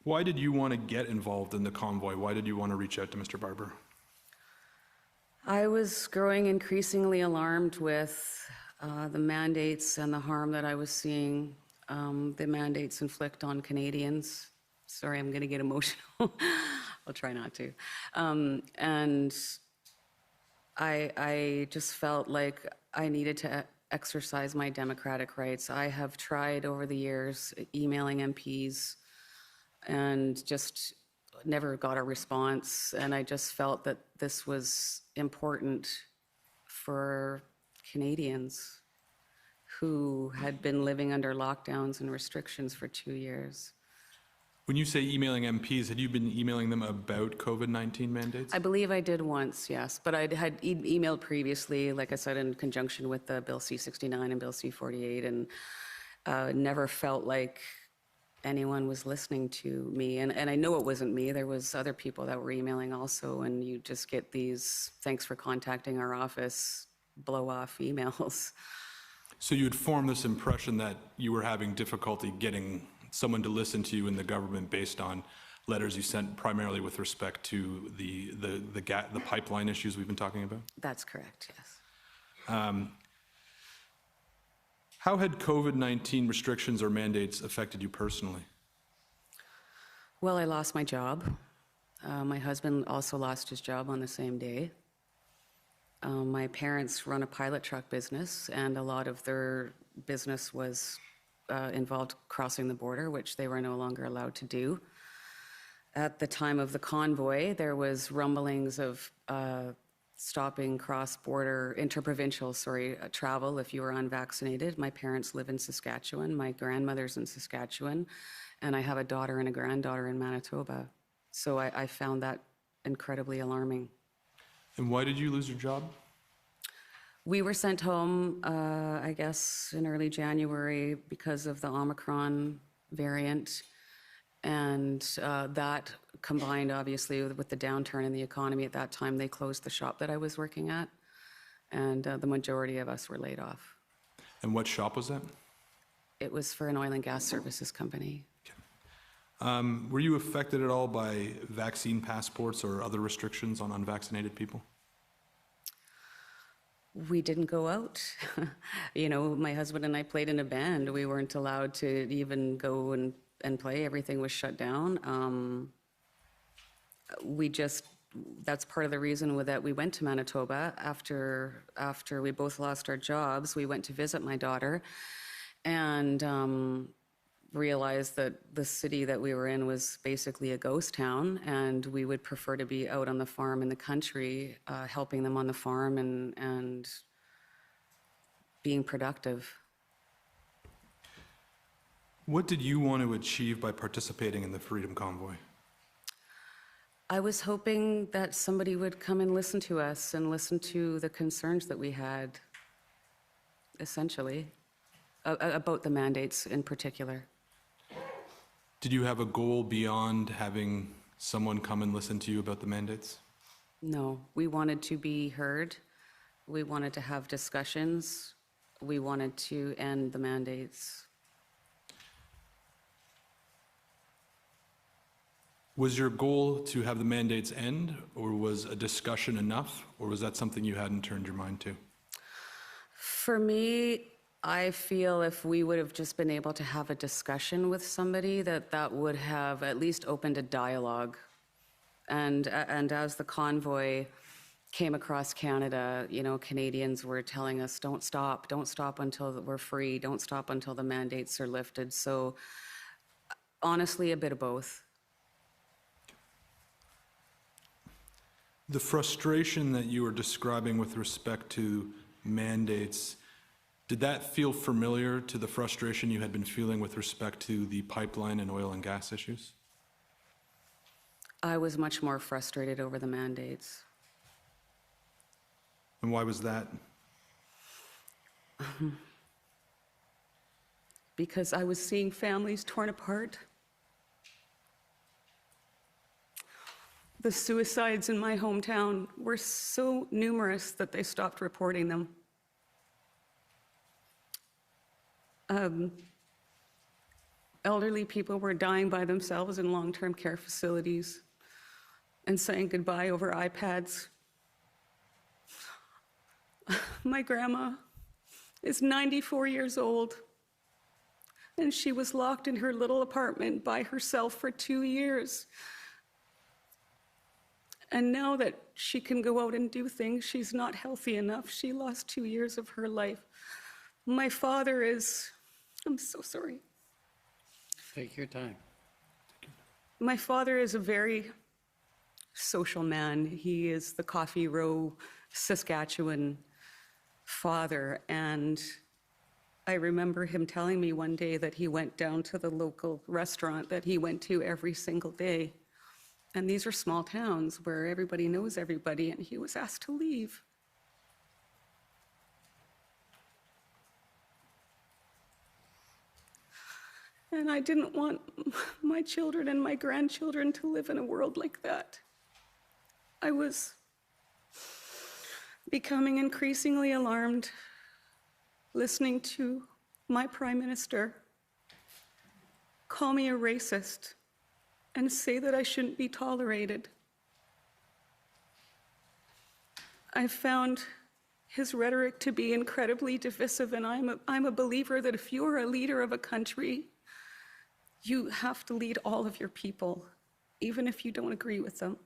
Why did you want to get involved in the convoy? Why did you want to reach out to Mr. Barber? I was growing increasingly alarmed with the mandates and the harm that I was seeing the mandates inflict on Canadians. Sorry, I'm going to get emotional. I'll try not to. And I just felt like I needed to exercise my democratic rights. I have tried over the years emailing MPs and just never got a response. And I just felt that this was important for Canadians who had been living under lockdowns and restrictions for 2 years. When you say emailing MPs, had you been emailing them about COVID-19 mandates? I believe I did once, yes, but I had emailed previously, like I said, in conjunction with the Bill C-69 and Bill C-48, and never felt like anyone was listening to me. And I know it wasn't me. There was other people that were emailing also, and you just get these, thanks for contacting our office, blow-off emails. So you had formed this impression that you were having difficulty getting someone to listen to you in the government based on letters you sent primarily with respect to the pipeline issues we've been talking about? That's correct, yes. How had COVID-19 restrictions or mandates affected you personally? Well, I lost my job. My husband also lost his job on the same day. My parents run a pilot truck business, and a lot of their business was involved crossing the border, which they were no longer allowed to do. At the time of the convoy, there was rumblings of stopping cross-border, interprovincial, travel if you were unvaccinated. My parents live in Saskatchewan, my grandmother's in Saskatchewan, and I have a daughter and a granddaughter in Manitoba. So I found that incredibly alarming. And why did you lose your job? We were sent home, I guess, in early January because of the Omicron variant. And that combined, obviously, with the downturn in the economy at that time, they closed the shop that I was working at. And the majority of us were laid off. And what shop was that? It was for an oil and gas services company. Okay. Were you affected at all by vaccine passports or other restrictions on unvaccinated people? We didn't go out. You know, my husband and I played in a band. We weren't allowed to even go and play. Everything was shut down. That's part of the reason that we went to Manitoba after we both lost our jobs. We went to visit my daughter and realized that the city that we were in was basically a ghost town, and we would prefer to be out on the farm in the country, helping them on the farm and being productive. What did you want to achieve by participating in the Freedom Convoy? I was hoping that somebody would come and listen to us and listen to the concerns that we had, essentially, about the mandates in particular. Did you have a goal beyond having someone come and listen to you about the mandates? No, we wanted to be heard. We wanted to have discussions. We wanted to end the mandates. Was your goal to have the mandates end, or was a discussion enough, or was that something you hadn't turned your mind to? For me, I feel if we would have just been able to have a discussion with somebody, that would have at least opened a dialogue. And as the convoy came across Canada, you know, Canadians were telling us, don't stop until we're free, don't stop until the mandates are lifted. So honestly, a bit of both. The frustration that you were describing with respect to mandates, did that feel familiar to the frustration you had been feeling with respect to the pipeline and oil and gas issues? I was much more frustrated over the mandates. And why was that? Because I was seeing families torn apart. The suicides in my hometown were so numerous that they stopped reporting them. elderly people were dying by themselves in long-term care facilities and saying goodbye over iPads. My grandma is 94 years old, and she was locked in her little apartment by herself for 2 years. And now that she can go out and do things, she's not healthy enough. She lost 2 years of her life. My father is, I'm so sorry. Take your time. My father is a very social man. He is the Coffee Row, Saskatchewan father. And I remember him telling me one day that he went down to the local restaurant that he went to every single day. And these are small towns where everybody knows everybody, and he was asked to leave. And I didn't want my children and my grandchildren to live in a world like that. I was becoming increasingly alarmed listening to my Prime Minister call me a racist and say that I shouldn't be tolerated. I found his rhetoric to be incredibly divisive, and I'm a believer that if you're a leader of a country, you have to lead all of your people, even if you don't agree with them.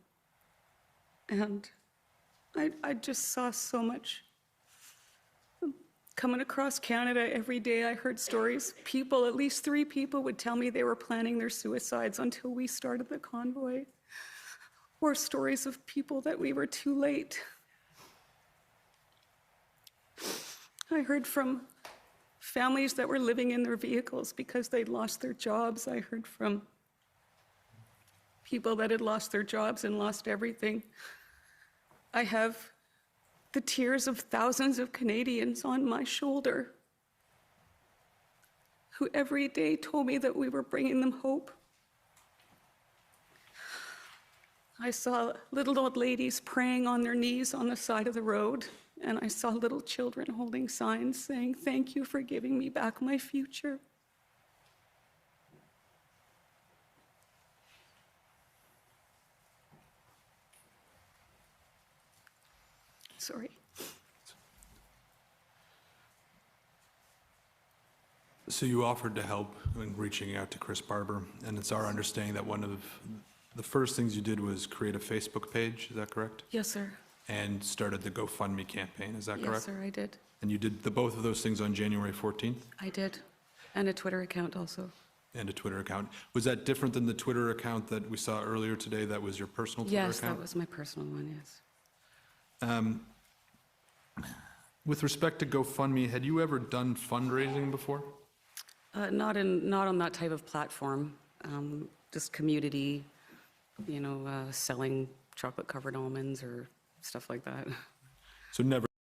And I just saw so much. Coming across Canada every day, I heard stories. People, at least 3 people, would tell me they were planning their suicides until we started the convoy. Or stories of people that we were too late. I heard from families that were living in their vehicles because they'd lost their jobs. I heard from people that had lost their jobs and lost everything. I have the tears of thousands of Canadians on my shoulder who every day told me that we were bringing them hope. I saw little old ladies praying on their knees on the side of the road, and I saw little children holding signs saying, "Thank you for giving me back my future." Sorry. So you offered to help in reaching out to Chris Barber, and it's our understanding that one of the first things you did was create a Facebook page, is that correct? Yes, sir. And started the GoFundMe campaign, is that Yes, correct? sir, I did. And you did both of those things on January 14th? I did. And a Twitter account also. And a Twitter account. Was that different than the Twitter account that we saw earlier today that was your personal Twitter Yes, account? that was my personal one, yes. With respect to GoFundMe, had you ever done fundraising before? Not on that type of platform. Just community, selling chocolate-covered almonds or stuff like that. So never